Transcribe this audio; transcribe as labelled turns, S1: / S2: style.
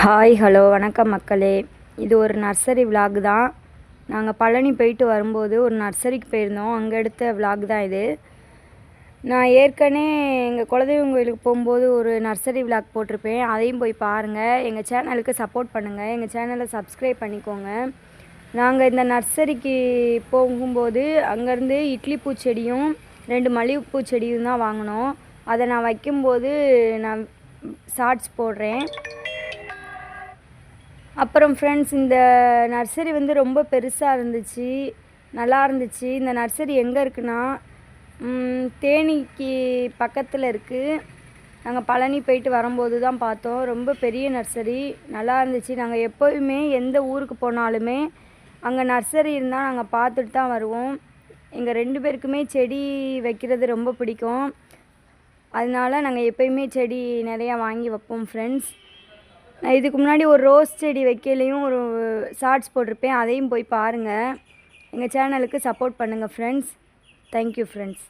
S1: Hi hello வணக்கம் மக்களே. இது ஒரு நர்சரி விலாக் தான். நாங்கள் பழனி போயிட்டு வரும்போது ஒரு நர்சரிக்கு போயிருந்தோம். அங்கே எடுத்த விலாக் தான் இது. நான் ஏற்கனவே எங்கள் குலதெய்வம் கோயிலுக்கு போகும்போது ஒரு நர்சரி விலாக் போட்டிருப்பேன். அதையும் போய் பாருங்கள். எங்கள் சேனலுக்கு சப்போர்ட் பண்ணுங்கள். எங்கள் சேனலை சப்ஸ்கிரைப் பண்ணிக்கோங்க. நாங்கள் இந்த நர்சரிக்கு போகும்போது அங்கேருந்து இட்லி பூச்செடியும் 2 மல்லிகைப்பூ செடியும் தான் வாங்கினோம். அதை நான் வைக்கும்போது நான் ஷார்ட்ஸ் போடுறேன். அப்புறம் ஃப்ரெண்ட்ஸ், இந்த நர்சரி ரொம்ப பெருசாக இருந்துச்சு, நல்லா இருந்துச்சு. இந்த நர்சரி எங்கே இருக்குன்னா தேனிக்கு பக்கத்தில் இருக்குது. நாங்கள் பழனி போயிட்டு வரும்போது தான் பார்த்தோம். ரொம்ப பெரிய நர்சரி, நல்லா இருந்துச்சு. நாங்கள் எப்போயுமே எந்த ஊருக்கு போனாலுமே அங்கே நர்சரி இருந்தால் நாங்கள் பார்த்துட்டு தான் வருவோம். எங்கள் 2 பேருக்குமே செடி வைக்கிறது ரொம்ப பிடிக்கும். அதனால நாங்கள் எப்போயுமே செடி நிறையா வாங்கி வைப்போம் ஃப்ரெண்ட்ஸ். நான் இதுக்கு முன்னாடி ஒரு ரோஸ் செடி வைக்கலையும் ஒரு ஷார்ட்ஸ் போட்டிருப்பேன். அதையும் போய் பாருங்கள். எங்கள் சேனலுக்கு சப்போர்ட் பண்ணுங்கள் ஃப்ரெண்ட்ஸ். Thank you friends.